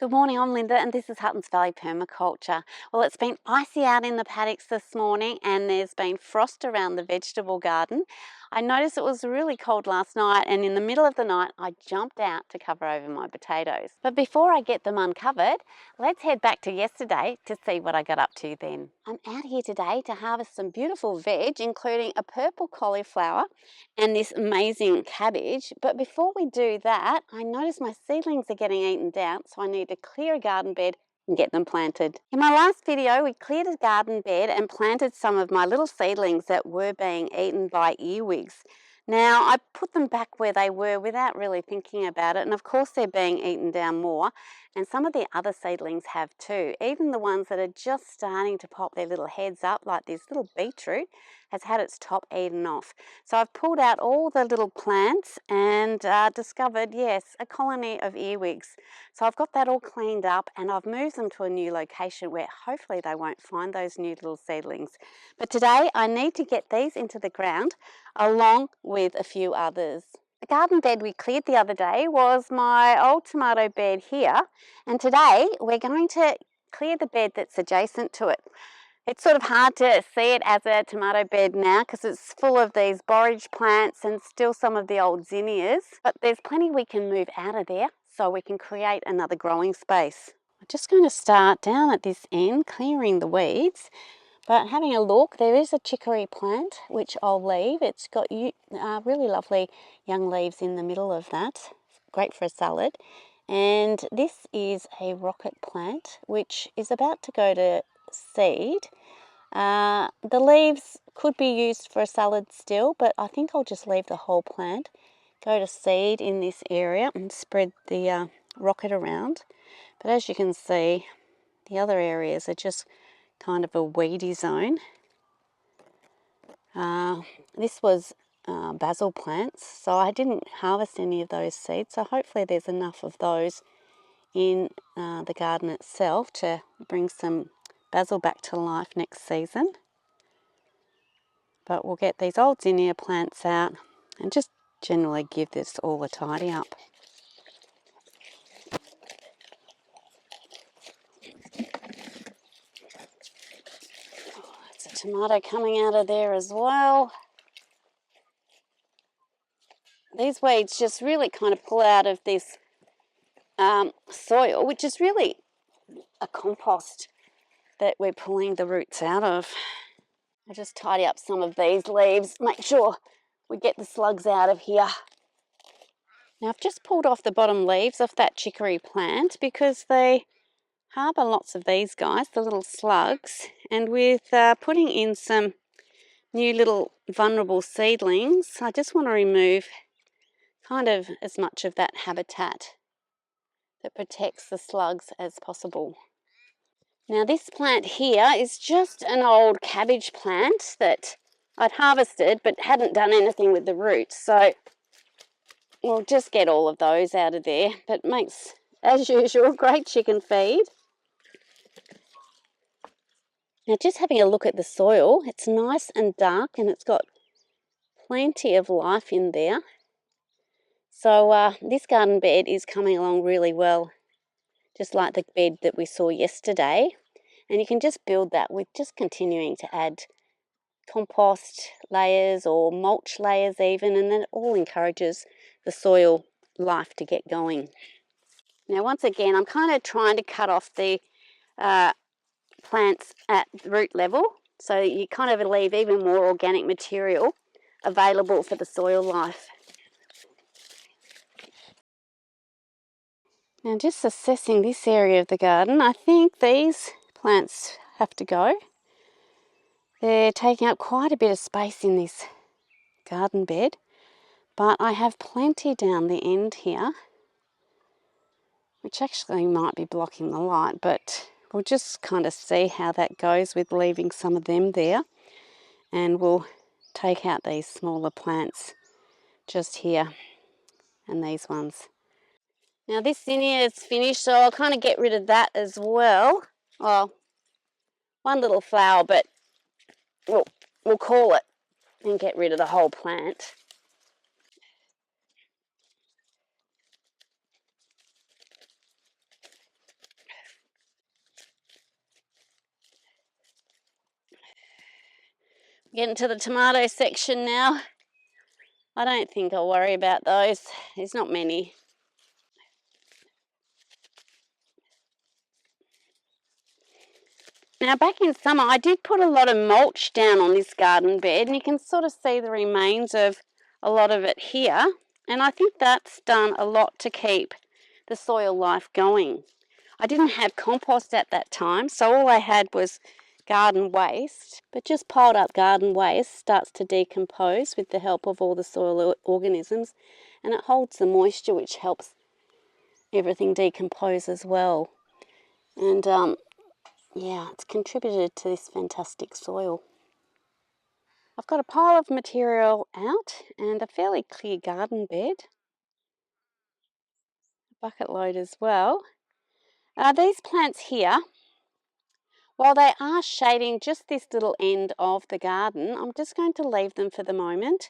Good morning, I'm Linda and this is Huttons Valley Permaculture. Well, it's been icy out in the paddocks this morning and there's been frost around the vegetable garden. I noticed it was really cold last night and in the middle of the night I jumped out to cover over my potatoes. But before I get them uncovered, let's head back to yesterday to see what I got up to then. I'm out here today to harvest some beautiful veg, including a purple cauliflower and this amazing cabbage. But before we do that, I noticed my seedlings are getting eaten down, so I need to clear a garden bed and get them planted. In my last video, we cleared a garden bed and planted some of my little seedlings that were being eaten by earwigs. Now, I put them back where they were without really thinking about it, and of course they're being eaten down more, and some of the other seedlings have too. Even the ones that are just starting to pop their little heads up, like this little beetroot, has had its top eaten off. So I've pulled out all the little plants and discovered, yes, a colony of earwigs. So I've got that all cleaned up and I've moved them to a new location where hopefully they won't find those new little seedlings. But today I need to get these into the ground along with a few others. The garden bed we cleared the other day was my old tomato bed here, and today we're going to clear the bed that's adjacent to it. It's sort of hard to see it as a tomato bed now because it's full of these borage plants and still some of the old zinnias, but there's plenty we can move out of there so we can create another growing space. I'm just going to start down at this end, clearing the weeds, but having a look, there is a chicory plant which I'll leave. It's got really lovely young leaves in the middle of that, great for a salad. And this is a rocket plant which is about to go to seed. The leaves could be used for a salad still, but I think I'll just leave the whole plant, go to seed in this area and spread the rocket around. But as you can see, the other areas are just kind of a weedy zone. This was basil plants, so I didn't harvest any of those seeds, so hopefully there's enough of those in the garden itself to bring some basil back to life next season. But we'll get these old zinnia plants out and just generally give this all a tidy up. Oh, there's a tomato coming out of there as well. These weeds just really kind of pull out of this soil, which is really a compost that we're pulling the roots out of. I'll just tidy up some of these leaves, make sure we get the slugs out of here. Now I've just pulled off the bottom leaves off that chicory plant because they harbour lots of these guys, the little slugs, and with putting in some new little vulnerable seedlings, I just want to remove kind of as much of that habitat that protects the slugs as possible. Now this plant here is just an old cabbage plant that I'd harvested but hadn't done anything with the roots, so we'll just get all of those out of there, but makes, as usual, great chicken feed. Now just having a look at the soil, it's nice and dark and it's got plenty of life in there. So this garden bed is coming along really well, just like the bed that we saw yesterday. And you can just build that with just continuing to add compost layers or mulch layers even, and then it all encourages the soil life to get going. Now once again, I'm kind of trying to cut off the plants at root level, so you kind of leave even more organic material available for the soil life. Now just assessing this area of the garden, I think these plants have to go. They're taking up quite a bit of space in this garden bed, but I have plenty down the end here, which actually might be blocking the light, but we'll just kind of see how that goes with leaving some of them there, and we'll take out these smaller plants just here and these ones. Now this zinnia is finished, so I'll kind of get rid of that as well. Well, one little flower, but we'll call it and get rid of the whole plant. Getting to the tomato section now. I don't think I'll worry about those. There's not many. Now back in summer I did put a lot of mulch down on this garden bed, and you can sort of see the remains of a lot of it here, and I think that's done a lot to keep the soil life going. I didn't have compost at that time, so all I had was garden waste, but just piled up garden waste starts to decompose with the help of all the soil organisms, and it holds the moisture, which helps everything decompose as well. And yeah, it's contributed to this fantastic soil. I've got a pile of material out and a fairly clear garden bed. A bucket load as well. These plants here, while they are shading just this little end of the garden, I'm just going to leave them for the moment.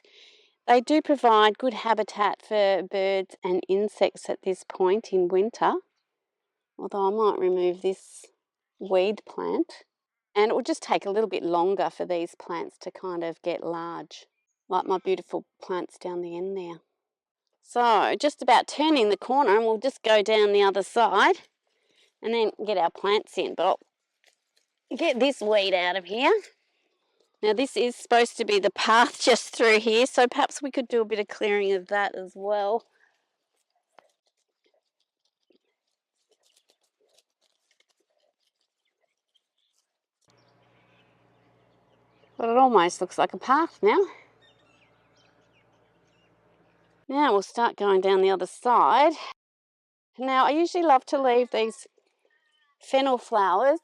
They do provide good habitat for birds and insects at this point in winter, although I might remove this weed plant. And it will just take a little bit longer for these plants to kind of get large, like my beautiful plants down the end there. So just about turning the corner, and we'll just go down the other side and then get our plants in. But I'll get this weed out of here. Now this is supposed to be the path just through here, so perhaps we could do a bit of clearing of that as well. But it almost looks like a path now. Now we'll start going down the other side. Now I usually love to leave these fennel flowers,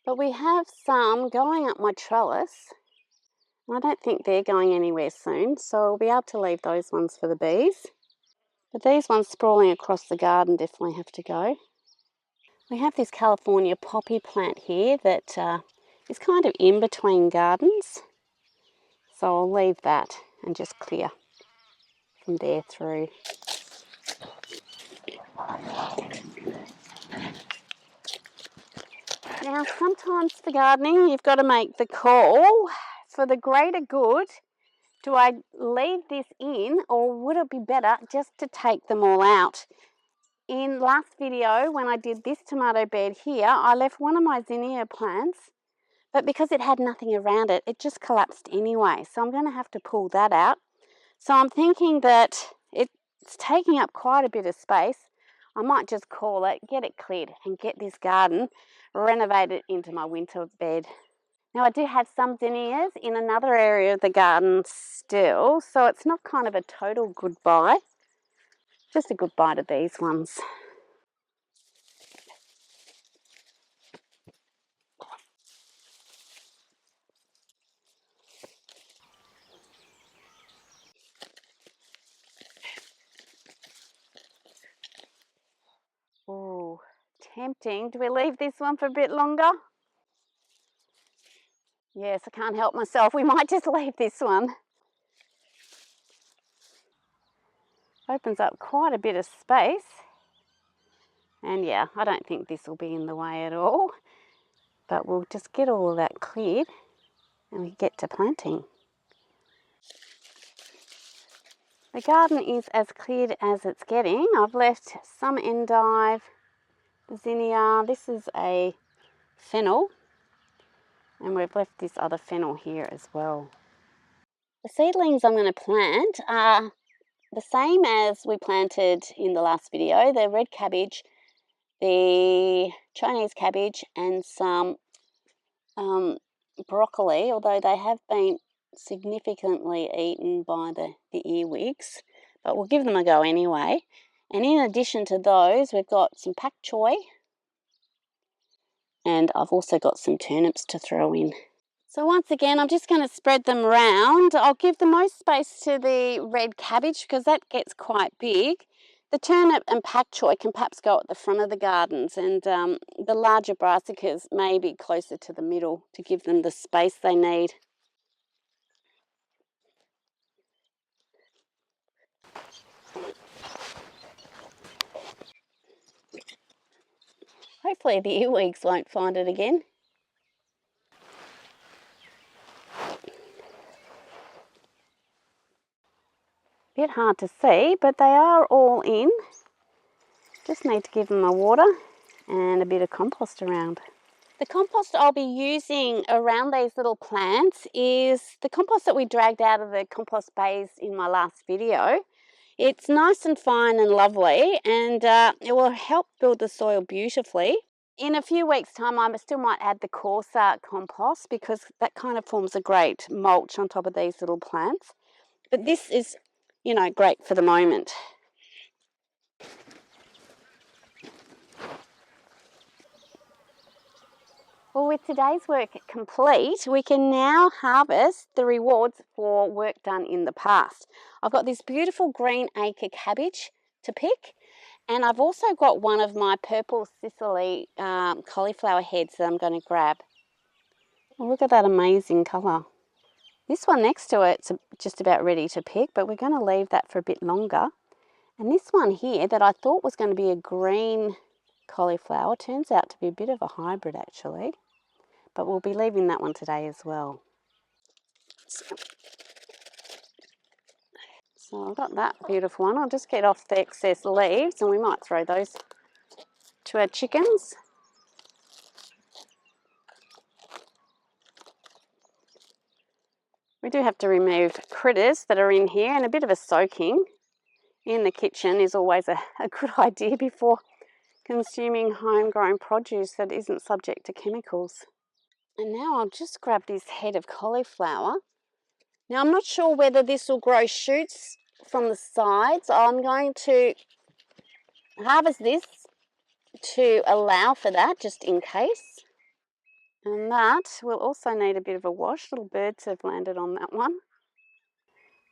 but we have some going up my trellis. I don't think they're going anywhere soon, so I'll be able to leave those ones for the bees. But these ones sprawling across the garden definitely have to go. We have this California poppy plant here that is kind of in between gardens. So I'll leave that and just clear from there through. Now sometimes for gardening you've got to make the call for the greater good. Do I leave this in, or would it be better just to take them all out? In last video, when I did this tomato bed here, I left one of my zinnia plants, but because it had nothing around it, it just collapsed anyway. So I'm going to have to pull that out. So I'm thinking that it's taking up quite a bit of space. I might just call it, get it cleared, and get this garden renovated into my winter bed. Now I do have some zinnias in another area of the garden still, so it's not kind of a total goodbye, just a goodbye to these ones. Oh, tempting. Do we leave this one for a bit longer? Yes, I can't help myself. We might just leave this one. Opens up quite a bit of space. And yeah, I don't think this will be in the way at all. But we'll just get all of that cleared and we get to planting. The garden is as cleared as it's getting. I've left some endive, the zinnia. This is a fennel. And we've left this other fennel here as well. The seedlings I'm going to plant are the same as we planted in the last video. The red cabbage, the Chinese cabbage, and some broccoli, although they have been significantly eaten by the earwigs, but we'll give them a go anyway. And in addition to those, we've got some pak choy, and I've also got some turnips to throw in. So once again, I'm just going to spread them around. I'll give the most space to the red cabbage because that gets quite big. The turnip and pak choy can perhaps go at the front of the gardens, and the larger brassicas may be closer to the middle to give them the space they need. Hopefully the earwigs won't find it again. hard to see, but they are all in. Just need to give them a water and a bit of compost around. The compost I'll be using around these little plants is the compost that we dragged out of the compost bays in my last video. It's nice and fine and lovely, and it will help build the soil beautifully. In a few weeks' time, I still might add the coarser compost because that kind of forms a great mulch on top of these little plants. But this is, you know, great for the moment. Well, with today's work complete, we can now harvest the rewards for work done in the past. I've got this beautiful green acre cabbage to pick, and I've also got one of my purple Sicily cauliflower heads that I'm going to grab. Oh, look at that amazing colour. This one next to it's just about ready to pick, but we're going to leave that for a bit longer. And this one here that I thought was going to be a green cauliflower turns out to be a bit of a hybrid actually. But we'll be leaving that one today as well. So I've got that beautiful one. I'll just get off the excess leaves and we might throw those to our chickens. We do have to remove critters that are in here, and a bit of a soaking in the kitchen is always a good idea before consuming homegrown produce that isn't subject to chemicals. And now I'll just grab this head of cauliflower. Now I'm not sure whether this will grow shoots from the sides. I'm going to harvest this to allow for that just in case. And that will also need a bit of a wash. Little birds have landed on that one.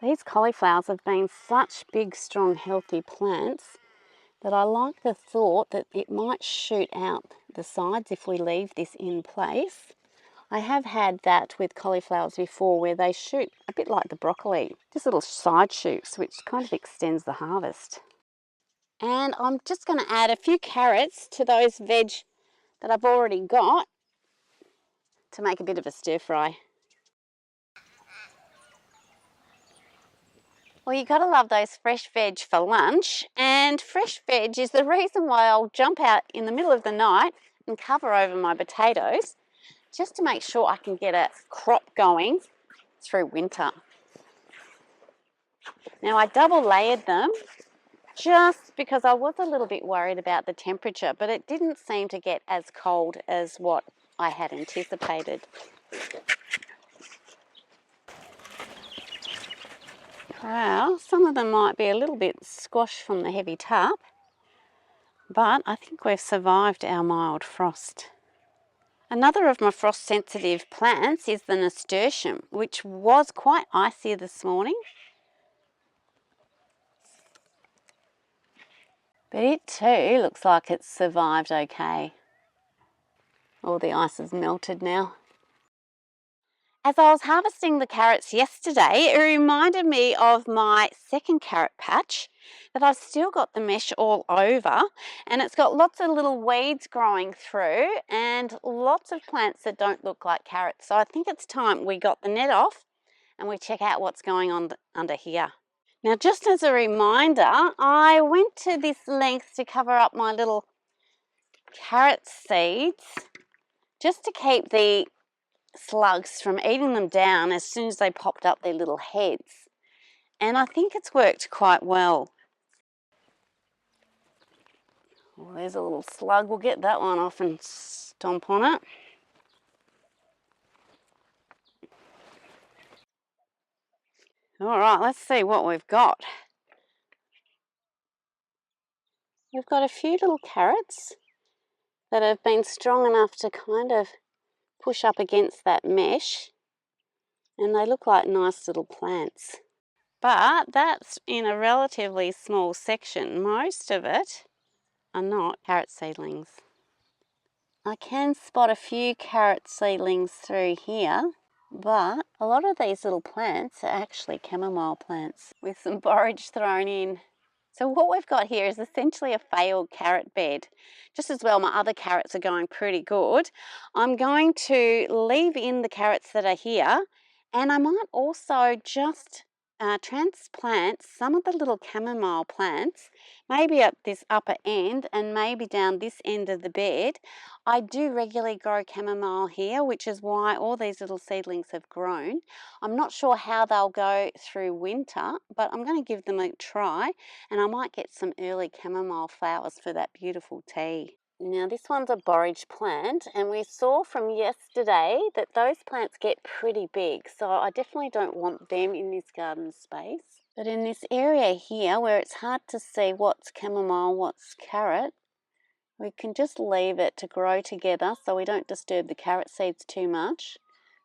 These cauliflowers have been such big, strong, healthy plants that I like the thought that it might shoot out the sides if we leave this in place. I have had that with cauliflowers before where they shoot a bit like the broccoli, just little side shoots, which kind of extends the harvest. And I'm just going to add a few carrots to those veg that I've already got to make a bit of a stir fry. Well, you got to love those fresh veg for lunch, and fresh veg is the reason why I'll jump out in the middle of the night and cover over my potatoes just to make sure I can get a crop going through winter. Now I double layered them just because I was a little bit worried about the temperature, but it didn't seem to get as cold as what I had anticipated. Well, some of them might be a little bit squashed from the heavy tarp, but I think we've survived our mild frost. Another of my frost-sensitive plants is the nasturtium, which was quite icy this morning. But it too looks like it's survived okay. All the ice has melted now. As I was harvesting the carrots yesterday, it reminded me of my second carrot patch that I've still got the mesh all over, and it's got lots of little weeds growing through and lots of plants that don't look like carrots. So I think it's time we got the net off and we check out what's going on under here. Now, just as a reminder, I went to this length to cover up my little carrot seeds just to keep the slugs from eating them down as soon as they popped up their little heads. And I think it's worked quite well. Well, there's a little slug. We'll get that one off and stomp on it. All right, let's see what we've got. We've got a few little carrots that have been strong enough to kind of push up against that mesh, and they look like nice little plants. But that's in a relatively small section. Most of it are not carrot seedlings. I can spot a few carrot seedlings through here, but a lot of these little plants are actually chamomile plants with some borage thrown in. So what we've got here is essentially a failed carrot bed. Just as well, my other carrots are going pretty good. I'm going to leave in the carrots that are here, and I might also just transplant some of the little chamomile plants, maybe at this upper end and maybe down this end of the bed. I do regularly grow chamomile here, which is why all these little seedlings have grown. I'm not sure how they'll go through winter, but I'm going to give them a try, and I might get some early chamomile flowers for that beautiful tea. Now this one's a borage plant, and we saw from yesterday that those plants get pretty big, so I definitely don't want them in this garden space. But in this area here where it's hard to see what's chamomile, what's carrot, we can just leave it to grow together so we don't disturb the carrot seeds too much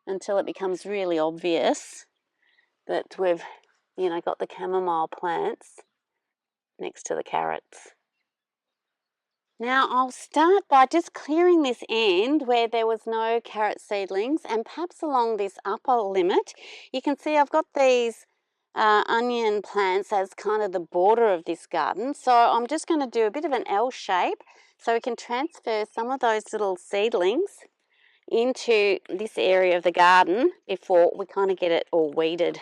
until it becomes really obvious that we've, got the chamomile plants next to the carrots. Now I'll start by just clearing this end where there was no carrot seedlings, and perhaps along this upper limit. You can see I've got these onion plants as kind of the border of this garden. So I'm just going to do a bit of an L shape so we can transfer some of those little seedlings into this area of the garden before we kind of get it all weeded.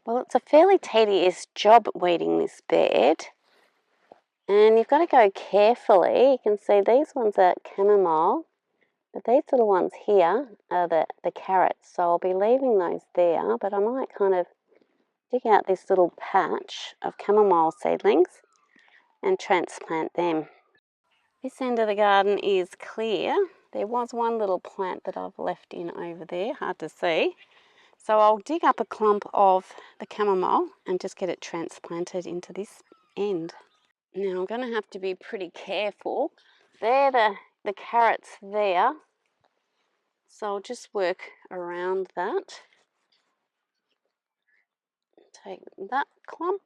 Well, it's a fairly tedious job weeding this bed, and you've got to go carefully. You can see these ones are chamomile, but these little ones here are the carrots, so I'll be leaving those there, but I might kind of dig out this little patch of chamomile seedlings and transplant them. This end of the garden is clear. There was one little plant that I've left in over there, hard to see. So I'll dig up a clump of the chamomile and just get it transplanted into this end. Now I'm going to have to be pretty careful. They're the carrots there. So I'll just work around that. Take that clump.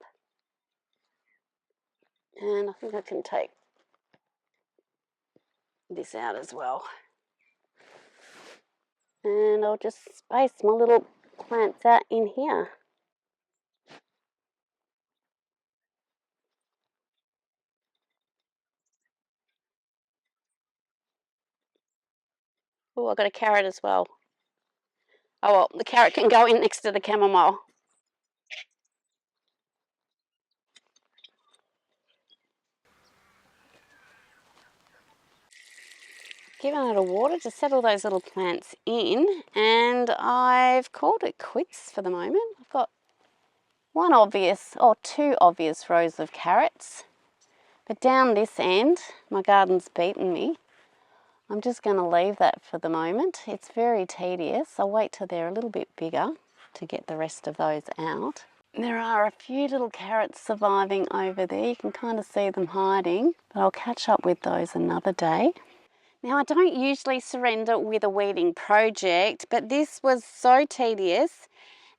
And I think I can take this out as well. And I'll just space my little plants out in here. Oh, I've got a carrot as well. Oh well, the carrot can go in next to the chamomile. Given it a water to settle those little plants in, and I've called it quits for the moment. I've got two obvious rows of carrots, but down this end, my garden's beaten me. I'm just going to leave that for the moment. It's very tedious. I'll wait till they're a little bit bigger to get the rest of those out. There are a few little carrots surviving over there. You can kind of see them hiding, but I'll catch up with those another day. Now, I don't usually surrender with a weeding project, but this was so tedious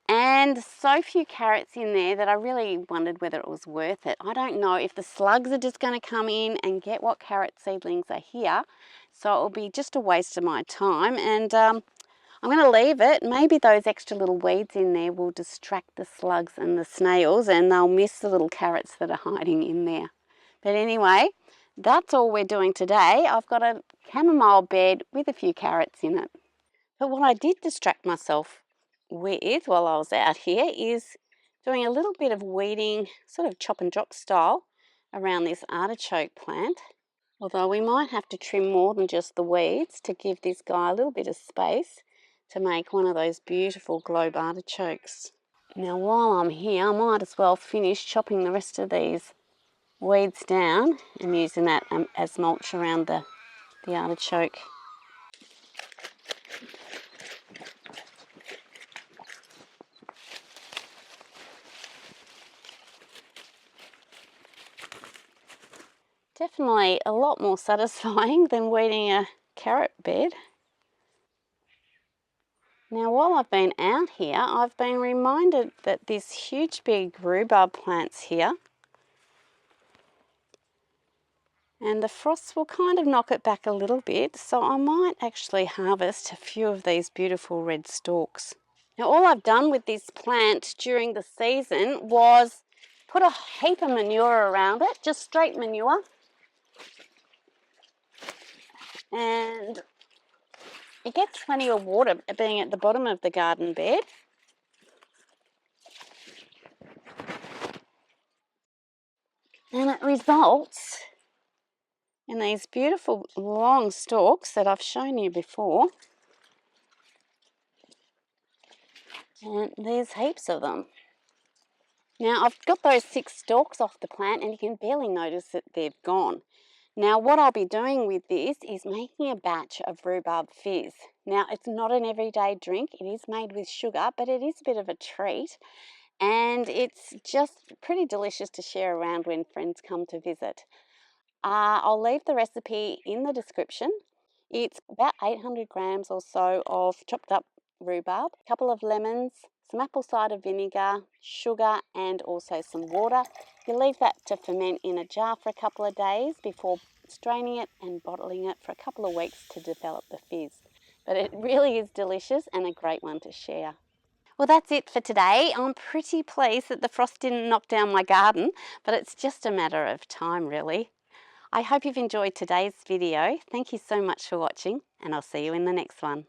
and so few carrots in there that I really wondered whether it was worth it. I don't know if the slugs are just going to come in and get what carrot seedlings are here, so it will be just a waste of my time, and I'm going to leave it. Maybe those extra little weeds in there will distract the slugs and the snails, and they'll miss the little carrots that are hiding in there. But anyway, that's all we're doing today. I've got a chamomile bed with a few carrots in it. But what I did distract myself with while I was out here is doing a little bit of weeding, sort of chop and drop style, around this artichoke plant. Although we might have to trim more than just the weeds to give this guy a little bit of space to make one of those beautiful globe artichokes. Now while I'm here, I might as well finish chopping the rest of these weeds down and using that as mulch around the artichoke. Definitely a lot more satisfying than weeding a carrot bed. Now while I've been out here, I've been reminded that this huge big rhubarb plant's here, and the frost will kind of knock it back a little bit, so I might actually harvest a few of these beautiful red stalks. Now all I've done with this plant during the season was put a heap of manure around it, just straight manure. And it gets plenty of water being at the bottom of the garden bed. And it results in these beautiful long stalks that I've shown you before. And there's heaps of them. Now I've got those 6 stalks off the plant and you can barely notice that they've gone. Now what I'll be doing with this is making a batch of rhubarb fizz. Now it's not an everyday drink, it is made with sugar, but it is a bit of a treat and it's just pretty delicious to share around when friends come to visit. I'll leave the recipe in the description. It's about 800 grams or so of chopped up rhubarb, a couple of lemons, some apple cider vinegar, sugar and also some water. You leave that to ferment in a jar for a couple of days before straining it and bottling it for a couple of weeks to develop the fizz. But it really is delicious and a great one to share. Well, that's it for today. I'm pretty pleased that the frost didn't knock down my garden, but it's just a matter of time really. I hope you've enjoyed today's video. Thank you so much for watching and I'll see you in the next one.